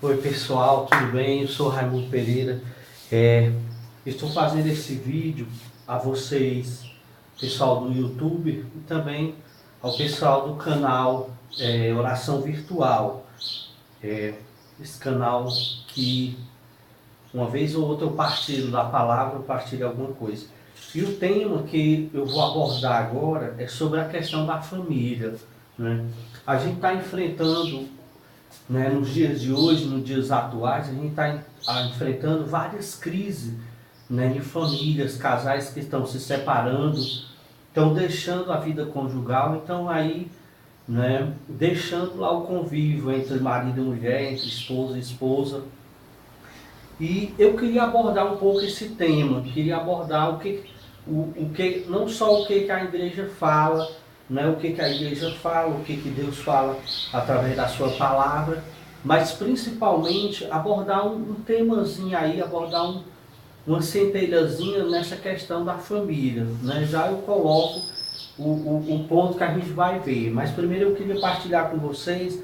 Oi pessoal, tudo bem? Eu sou Raimundo Pereira. Estou fazendo esse vídeo a vocês, pessoal do YouTube, e também ao pessoal do canal Oração Virtual. Esse canal que uma vez ou outra eu partilho da palavra, eu partilho alguma coisa. E o tema que eu vou abordar agora é sobre a questão da família, né? A gente está enfrentando, né, nos dias de hoje, nos dias atuais, a gente está enfrentando várias crises, né, de famílias, casais que estão se separando, estão deixando a vida conjugal, então aí, né, deixando lá o convívio entre marido e mulher, entre esposa e esposa. E eu queria abordar um pouco esse tema, queria abordar o que não só o que a igreja fala, né, o que a igreja fala, o que Deus fala através da sua palavra, mas principalmente abordar um temazinho aí, abordar uma centelhazinha nessa questão da família, né? Já eu coloco o ponto que a gente vai ver, mas primeiro eu queria partilhar com vocês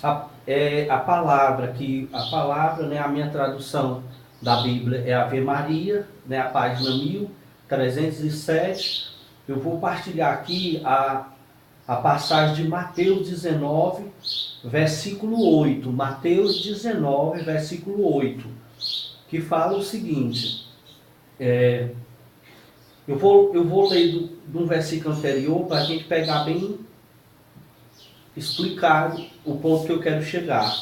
a palavra, né, a minha tradução da Bíblia é Ave Maria, né, a página 1307. Eu vou partilhar aqui a passagem de Mateus 19, versículo 8. Mateus 19, versículo 8, que fala o seguinte. Eu vou ler de um versículo anterior para a gente pegar bem explicado o ponto que eu quero chegar.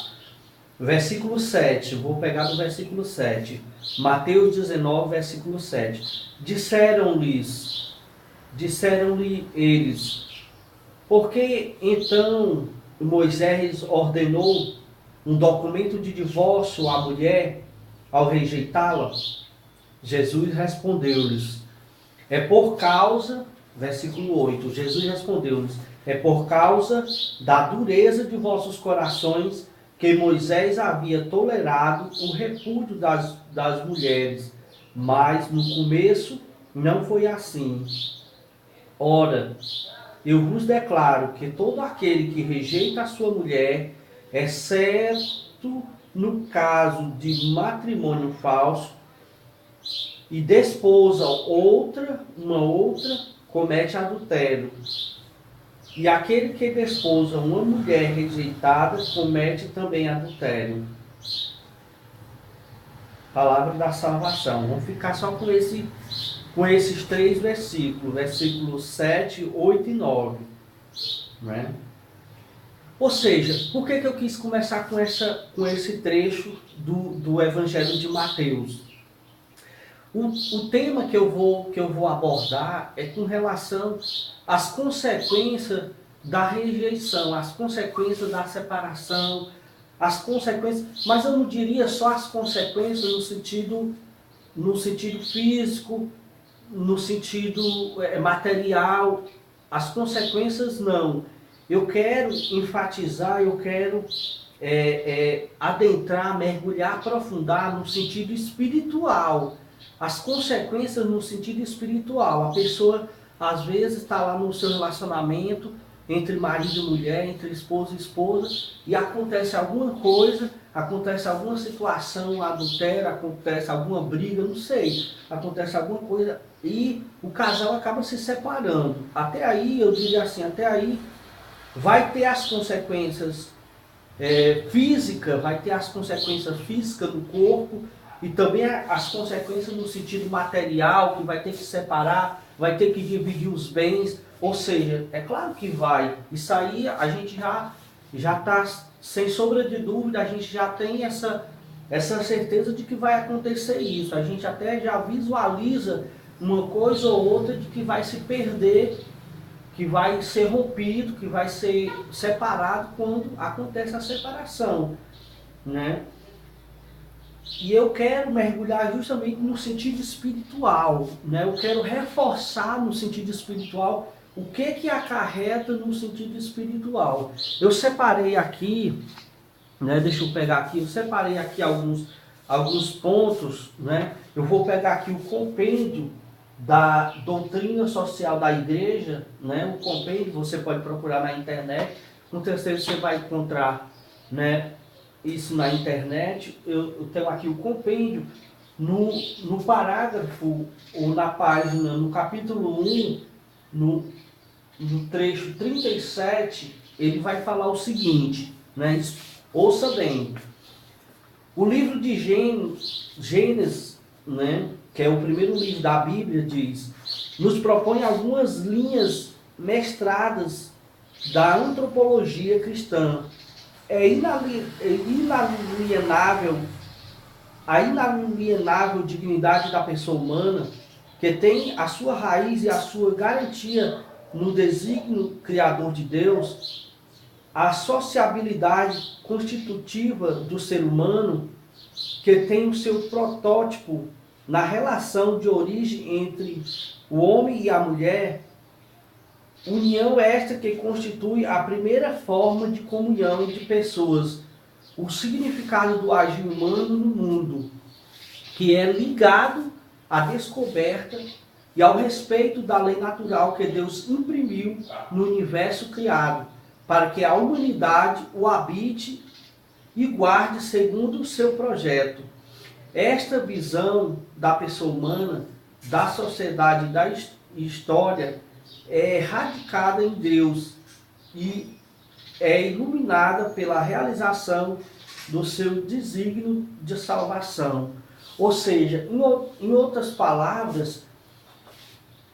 Versículo 7, vou pegar do versículo 7. Mateus 19, versículo 7. Disseram-lhe eles: por que então Moisés ordenou um documento de divórcio à mulher ao rejeitá-la? Jesus respondeu-lhes: é por causa, versículo 8, Jesus respondeu-lhes: é por causa da dureza de vossos corações que Moisés havia tolerado o repúdio das mulheres, mas no começo não foi assim. Ora, eu vos declaro que todo aquele que rejeita a sua mulher, exceto no caso de matrimônio falso, e desposa uma outra, comete adultério. E aquele que desposa uma mulher rejeitada, comete também adultério. Palavra da salvação. Vamos ficar só com esses três versículos. Versículos 7, 8 e 9. Né? Ou seja, por que eu quis começar com esse trecho do Evangelho de Mateus? O tema que eu vou abordar é com relação às consequências da rejeição, as consequências da separação, as consequências, mas eu não diria só as consequências no sentido físico, no sentido material, as consequências não. Eu quero enfatizar, eu quero adentrar, mergulhar, aprofundar no sentido espiritual. As consequências no sentido espiritual. A pessoa, às vezes, está lá no seu relacionamento entre marido e mulher, entre esposo e esposa, e acontece alguma coisa, acontece alguma situação, adultério, acontece alguma briga, não sei, acontece alguma coisa, e o casal acaba se separando. Até aí, eu diria assim, até aí vai ter as consequências físicas, vai ter as consequências físicas do corpo, e também as consequências no sentido material, que vai ter que separar, vai ter que dividir os bens. Ou seja, é claro que vai. Isso aí a gente já está, sem sombra de dúvida, a gente já tem essa certeza de que vai acontecer isso. A gente até já visualiza uma coisa ou outra de que vai se perder, que vai ser rompido, que vai ser separado quando acontece a separação, né? E eu quero mergulhar justamente no sentido espiritual, né? Eu quero reforçar no sentido espiritual o que acarreta no sentido espiritual. Eu separei aqui, né? Deixa eu pegar aqui, eu separei aqui alguns pontos, né? Eu vou pegar aqui o compêndio da doutrina social da igreja, né? O compêndio você pode procurar na internet, no terceiro você vai encontrar, né, isso na internet, eu tenho aqui o compêndio, no parágrafo, ou na página, no capítulo 1, no trecho 37, ele vai falar o seguinte, né? Ouça bem. O livro de Gênesis, né, que é o primeiro livro da Bíblia, diz, nos propõe algumas linhas mestradas da antropologia cristã. É inalienável a inalienável dignidade da pessoa humana, que tem a sua raiz e a sua garantia no desígnio criador de Deus, a sociabilidade constitutiva do ser humano, que tem o seu protótipo na relação de origem entre o homem e a mulher, união esta que constitui a primeira forma de comunhão de pessoas, o significado do agir humano no mundo, que é ligado à descoberta e ao respeito da lei natural que Deus imprimiu no universo criado, para que a humanidade o habite e guarde segundo o seu projeto. Esta visão da pessoa humana, da sociedade e da história é radicada em Deus e é iluminada pela realização do seu desígnio de salvação. Ou seja, em outras palavras,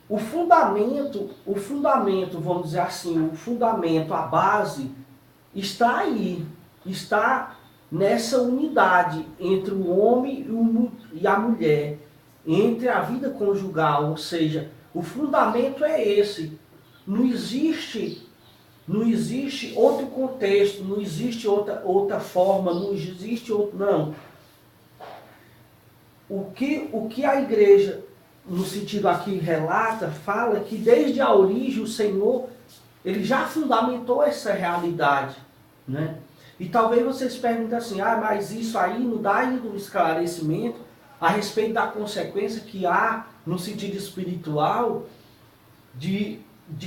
o fundamento, vamos dizer assim, a base está aí, está nessa unidade entre o homem e a mulher, entre a vida conjugal, ou seja, o fundamento é esse. Não existe outro contexto, não existe outra forma, não existe outro. Não. O que a igreja, no sentido aqui relata, fala que desde a origem o Senhor, ele já fundamentou essa realidade, né? E talvez vocês perguntem assim, mas isso aí não dá ainda um esclarecimento a respeito da consequência que há no sentido espiritual de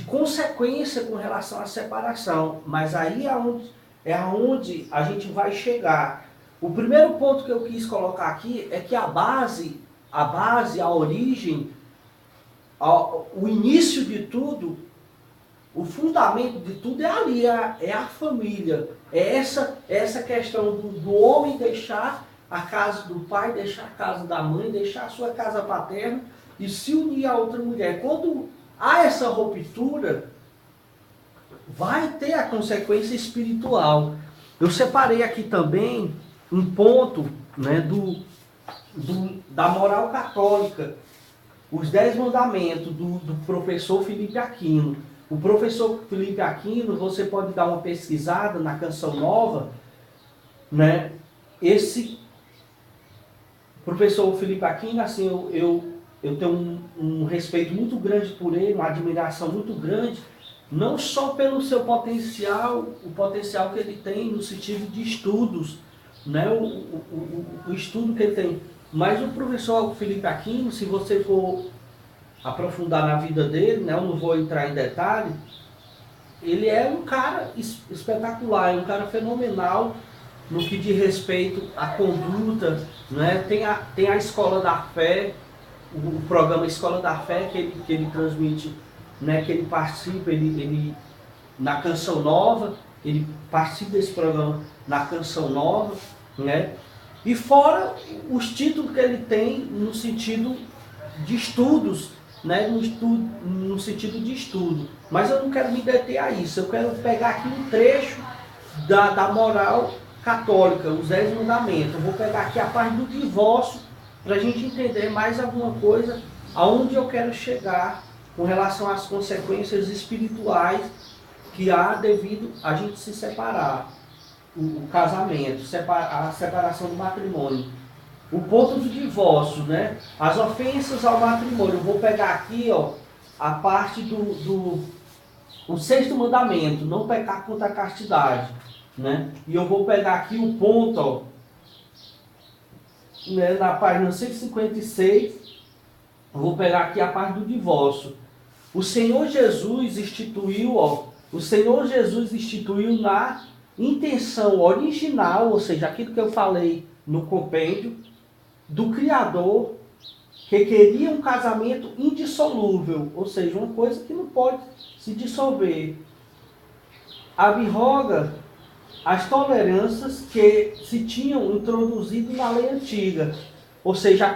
consequência com relação à separação. Mas aí é aonde a gente vai chegar. O primeiro ponto que eu quis colocar aqui é que a base, a origem, o início de tudo, o fundamento de tudo é ali, é a família. É essa questão do homem deixar a casa do pai, deixar a casa da mãe, deixar a sua casa paterna e se unir a outra mulher. Quando há essa ruptura, vai ter a consequência espiritual. Eu separei aqui também um ponto, né, da moral católica, os 10 mandamentos do professor Felipe Aquino. O professor Felipe Aquino, você pode dar uma pesquisada na Canção Nova, né? Esse professor Felipe Aquino, assim, eu tenho um respeito muito grande por ele, uma admiração muito grande, não só pelo seu potencial, o potencial que ele tem no sentido de estudos, né? O estudo que ele tem. Mas o professor Felipe Aquino, se você for aprofundar na vida dele, né, eu não vou entrar em detalhe, ele é um cara espetacular, é um cara fenomenal no que diz respeito à conduta, né? Tem a Escola da Fé, o programa Escola da Fé que ele transmite, né, que ele participa, ele na Canção Nova, ele participa desse programa na Canção Nova, né? E fora os títulos que ele tem no sentido de estudos, né, no sentido de estudo. Mas eu não quero me deter a isso, eu quero pegar aqui um trecho da moral católica, os 10 mandamentos. Eu vou pegar aqui a parte do divórcio, para a gente entender mais alguma coisa, aonde eu quero chegar com relação às consequências espirituais que há devido a gente se separar. O casamento, a separação do matrimônio. O ponto do divórcio, né? As ofensas ao matrimônio. Eu vou pegar aqui, ó, a parte o 6º mandamento, não pecar contra a castidade, né? E eu vou pegar aqui o ponto, ó, né, na página 156, eu vou pegar aqui a parte do divórcio. O Senhor Jesus instituiu intenção original, ou seja, aquilo que eu falei no compêndio, do Criador, que queria um casamento indissolúvel, ou seja, uma coisa que não pode se dissolver. Abroga as tolerâncias que se tinham introduzido na lei antiga. Ou seja,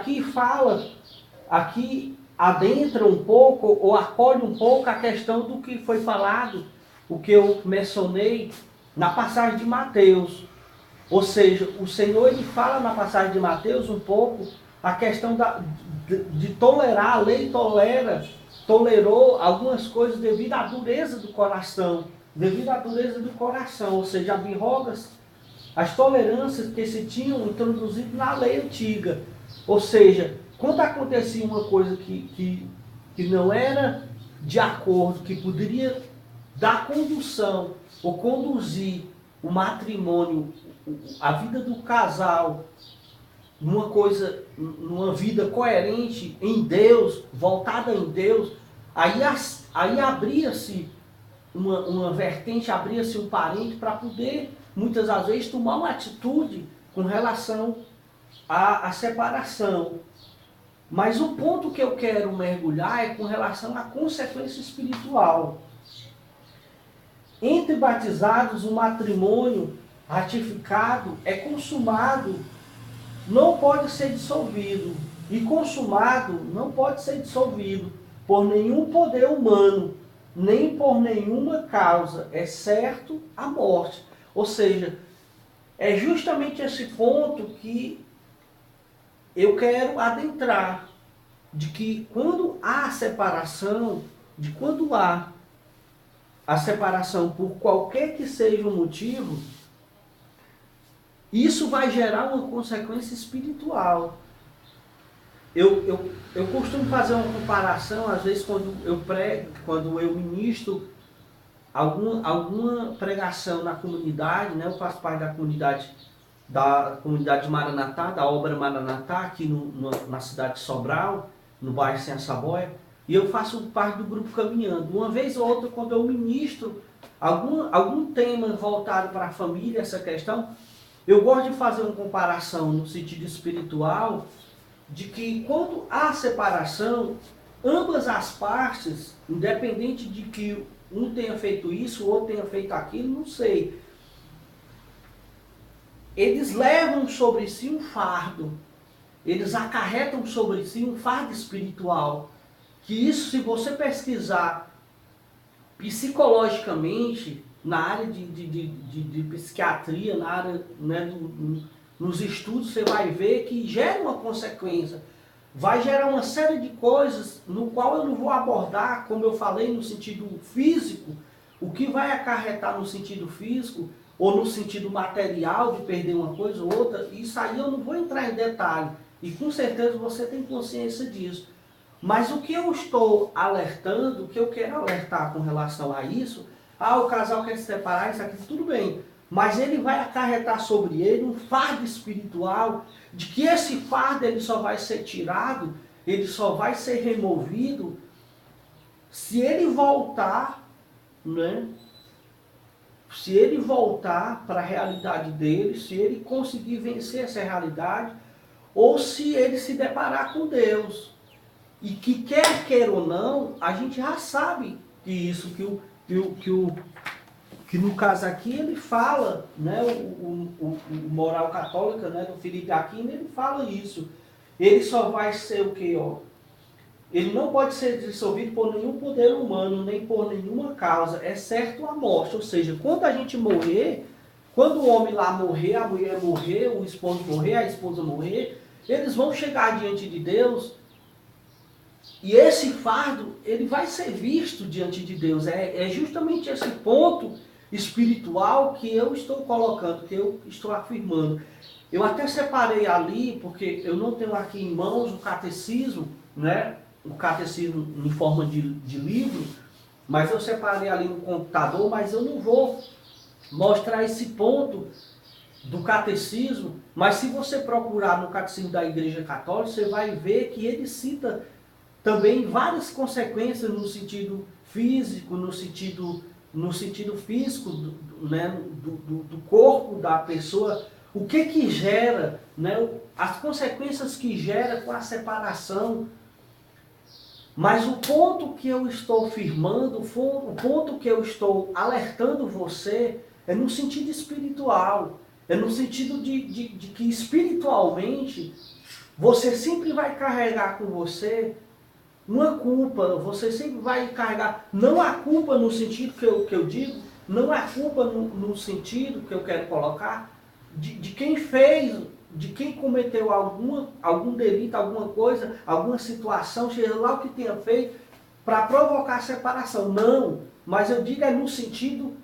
aqui adentra um pouco, ou acolhe um pouco a questão do que foi falado, o que eu mencionei na passagem de Mateus. Ou seja, o Senhor ele fala na passagem de Mateus um pouco a questão de tolerar, a lei tolerou algumas coisas devido à dureza do coração, ou seja, abrogas as tolerâncias que se tinham introduzido na lei antiga. Ou seja, quando acontecia uma coisa que não era de acordo, que poderia dar condução ou conduzir o matrimônio, a vida do casal, numa vida coerente em Deus, voltada em Deus, aí abria-se uma vertente, abria-se um parente para poder, muitas das vezes, tomar uma atitude com relação à separação. Mas o ponto que eu quero mergulhar é com relação à consequência espiritual. Entre batizados, o matrimônio ratificado é consumado, não pode ser dissolvido. E consumado não pode ser dissolvido por nenhum poder humano, nem por nenhuma causa, exceto a morte. Ou seja, é justamente esse ponto que eu quero adentrar, de que quando há separação, a separação por qualquer que seja o motivo, isso vai gerar uma consequência espiritual. Eu costumo fazer uma comparação, às vezes, quando eu prego, quando eu ministro alguma pregação na comunidade, né? Eu faço parte da comunidade de Maranatá, da obra Maranatá, aqui na cidade de Sobral, no bairro Sem Saboia, e eu faço parte do grupo Caminhando. Uma vez ou outra, quando eu ministro algum tema voltado para a família, essa questão, eu gosto de fazer uma comparação no sentido espiritual, de que quando há separação, ambas as partes, independente de que um tenha feito isso, o outro tenha feito aquilo, não sei, eles levam sobre si um fardo, eles acarretam sobre si um fardo espiritual, que isso, se você pesquisar psicologicamente, na área de psiquiatria, na área, né, nos estudos, você vai ver que gera uma consequência. Vai gerar uma série de coisas no qual eu não vou abordar, como eu falei, no sentido físico, o que vai acarretar no sentido físico, ou no sentido material, de perder uma coisa ou outra, isso aí eu não vou entrar em detalhe. E com certeza você tem consciência disso. Mas o que eu estou alertando, o que eu quero alertar com relação a isso, o casal quer se separar, isso aqui, tudo bem. Mas ele vai acarretar sobre ele um fardo espiritual, de que esse fardo ele só vai ser tirado, ele só vai ser removido, se ele voltar, né? Se ele voltar para a realidade dele, se ele conseguir vencer essa realidade, ou se ele se deparar com Deus. E que quer ou não, a gente já sabe que isso, que no caso aqui ele fala, né, o moral católica, né, do Felipe Aquino, ele fala isso. Ele só vai ser o quê? Ele não pode ser dissolvido por nenhum poder humano, nem por nenhuma causa, exceto a morte. Ou seja, quando a gente morrer, quando o homem lá morrer, a mulher morrer, o esposo morrer, a esposa morrer, eles vão chegar diante de Deus. E esse fardo, ele vai ser visto diante de Deus. É justamente esse ponto espiritual que eu estou colocando, que eu estou afirmando. Eu até separei ali, porque eu não tenho aqui em mãos o catecismo, né? O catecismo em forma de livro, mas eu separei ali no computador, mas eu não vou mostrar esse ponto do catecismo, mas se você procurar no catecismo da Igreja Católica, você vai ver que ele cita também várias consequências no sentido físico, no sentido no sentido físico, né, do corpo da pessoa, o que gera, né, as consequências que gera com a separação. Mas o ponto que eu estou firmando, o ponto que eu estou alertando você, é no sentido espiritual. É no sentido de que espiritualmente você sempre vai carregar com você uma culpa, você sempre vai carregar, não a culpa no sentido que eu digo, não a culpa no sentido que eu quero colocar, de quem fez, de quem cometeu algum delito, alguma coisa, alguma situação, seja lá o que tenha feito, para provocar separação. Não, mas eu digo é no sentido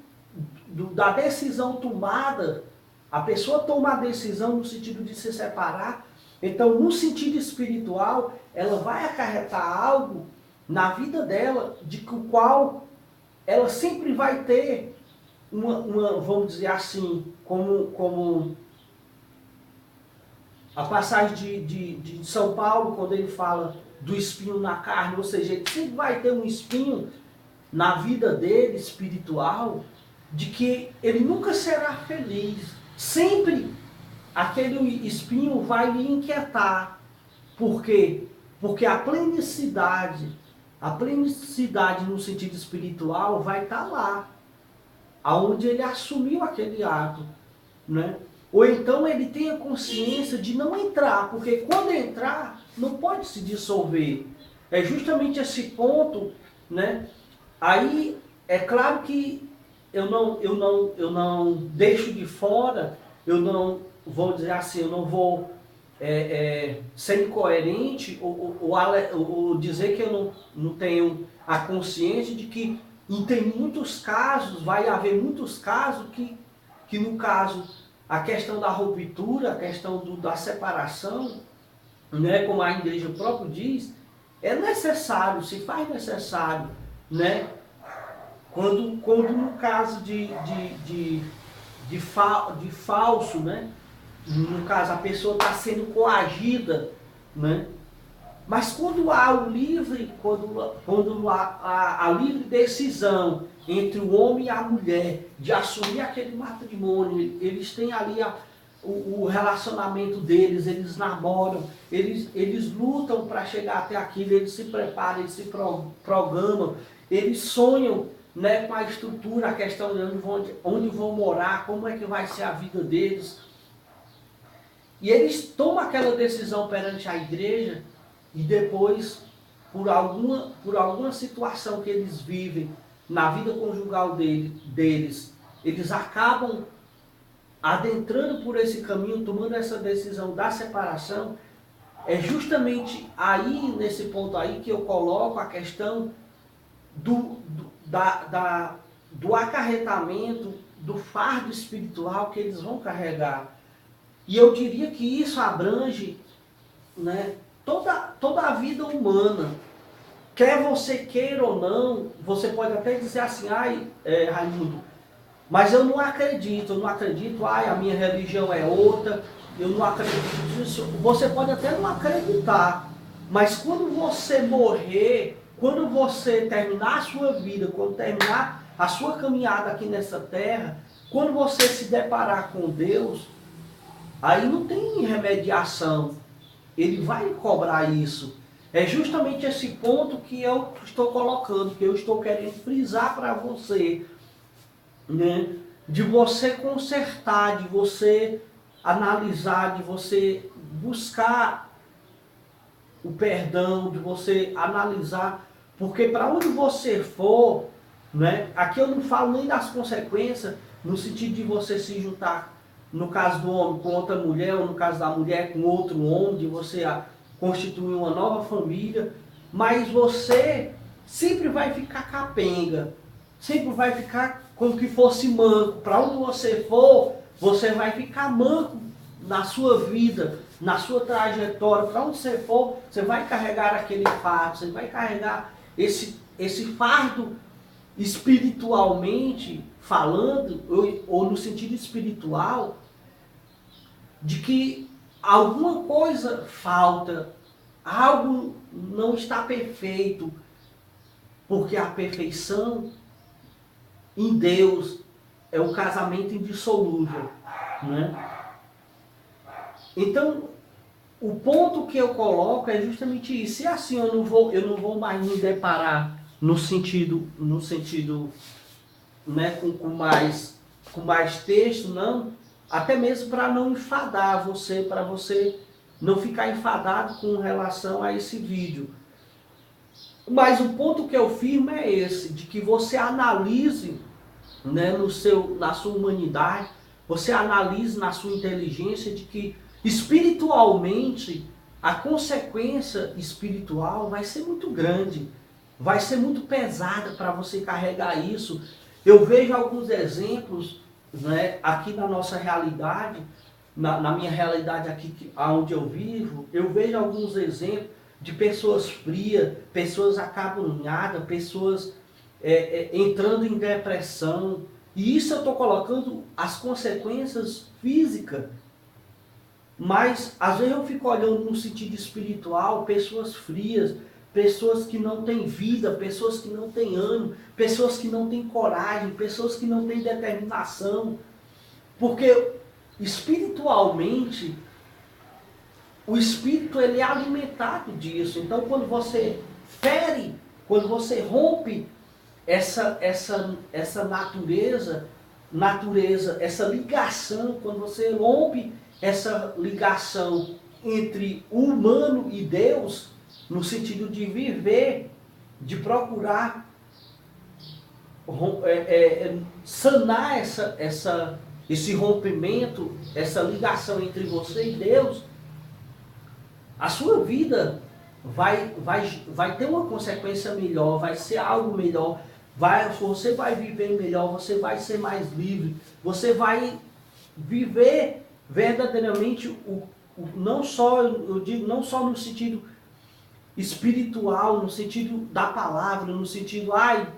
da decisão tomada, a pessoa toma a decisão no sentido de se separar. Então, no sentido espiritual, ela vai acarretar algo na vida dela, de que o qual ela sempre vai ter vamos dizer assim, como a passagem de São Paulo, quando ele fala do espinho na carne, ou seja, ele sempre vai ter um espinho na vida dele, espiritual, de que ele nunca será feliz. Sempre aquele espinho vai lhe inquietar. Por quê? Porque a plenicidade no sentido espiritual vai estar lá, aonde ele assumiu aquele ato, né? Ou então ele tem a consciência de não entrar, porque quando entrar, não pode se dissolver. É justamente esse ponto, né? Aí, é claro que eu não deixo de fora, eu não vou dizer assim, eu não vou ser incoerente ou dizer que eu não tenho a consciência de que tem muitos casos, vai haver muitos casos que no caso, a questão da ruptura, a questão da separação, né, como a igreja próprio diz, é necessário, se faz necessário, né? Quando no caso de falso, né? No caso a pessoa está sendo coagida, né? Mas quando há o livre, quando há a livre decisão entre o homem e a mulher de assumir aquele matrimônio, eles têm ali o relacionamento deles, eles namoram, eles lutam para chegar até aquilo, eles se preparam, eles se programam, eles sonham, né, com a estrutura, a questão de onde vão morar, como é que vai ser a vida deles. E eles tomam aquela decisão perante a igreja e depois, por alguma situação que eles vivem na vida conjugal deles, eles acabam adentrando por esse caminho, tomando essa decisão da separação. É justamente aí, nesse ponto aí, que eu coloco a questão do acarretamento, do fardo espiritual que eles vão carregar. E eu diria que isso abrange, né, toda a vida humana. Quer você queira ou não, você pode até dizer assim, Raimundo, mas eu não acredito, a minha religião é outra, eu não acredito nisso. Você pode até não acreditar, mas quando você morrer, quando você terminar a sua vida, quando terminar a sua caminhada aqui nessa terra, quando você se deparar com Deus, aí não tem remediação. Ele vai cobrar isso. É justamente esse ponto que eu estou colocando, que eu estou querendo frisar para você, né? De você consertar, de você analisar, de você buscar o perdão, de você analisar, porque para onde você for, né? Aqui eu não falo nem das consequências, no sentido de você se juntar, no caso do homem com outra mulher, ou no caso da mulher com outro homem, de você constituir uma nova família, mas você sempre vai ficar capenga, sempre vai ficar como que fosse manco. Para onde você for, você vai ficar manco na sua vida, na sua trajetória. Para onde você for, você vai carregar aquele fardo, você vai carregar esse fardo espiritualmente falando, ou no sentido espiritual, de que alguma coisa falta, algo não está perfeito, porque a perfeição em Deus, é o casamento indissolúvel, né? Então, o ponto que eu coloco é justamente isso. E assim eu não vou mais me deparar no sentido, né, com mais texto, não. Até mesmo para não enfadar você, para você não ficar enfadado com relação a esse vídeo. Mas o ponto que eu firmo é esse, de que você analise, né, na sua humanidade, você analise na sua inteligência de que espiritualmente a consequência espiritual vai ser muito grande, vai ser muito pesada para você carregar isso. Eu vejo alguns exemplos, né, aqui na nossa realidade, na minha realidade aqui onde eu vivo, eu vejo alguns exemplos de pessoas frias, pessoas acabrunhadas, pessoas entrando em depressão. E isso eu estou colocando as consequências físicas. Mas às vezes eu fico olhando no sentido espiritual, pessoas frias, pessoas que não têm vida, pessoas que não têm ânimo, pessoas que não têm coragem, pessoas que não têm determinação. Porque espiritualmente, o espírito ele é alimentado disso. Então quando você fere, quando você rompe essa natureza, essa ligação, quando você rompe essa ligação entre o humano e Deus, no sentido de viver, de procurar sanar esse rompimento, essa ligação entre você e Deus, a sua vida vai ter uma consequência melhor, vai ser algo melhor, você vai viver melhor, você vai ser mais livre, você vai viver verdadeiramente não só, eu digo, não só no sentido espiritual, no sentido da palavra, no sentido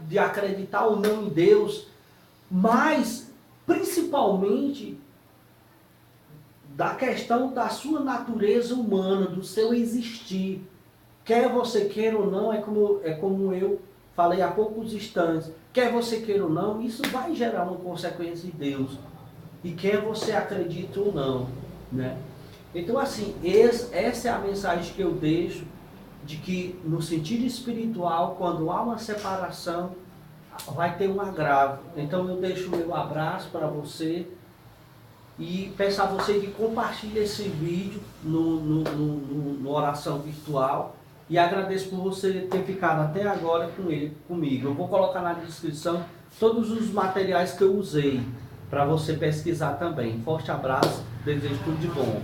de acreditar ou não em Deus, mas principalmente da questão da sua natureza humana, do seu existir. Quer você queira ou não, é como eu falei há poucos instantes, quer você queira ou não, isso vai gerar uma consequência de Deus. E quer você acredite ou não, né? Então assim, essa é a mensagem que eu deixo, de que no sentido espiritual, quando há uma separação, vai ter um agravo. Então eu deixo o meu abraço para você e peço a você que compartilhe esse vídeo no oração virtual, e agradeço por você ter ficado até agora comigo. Eu vou colocar na descrição todos os materiais que eu usei para você pesquisar também. Forte abraço, desejo tudo de bom.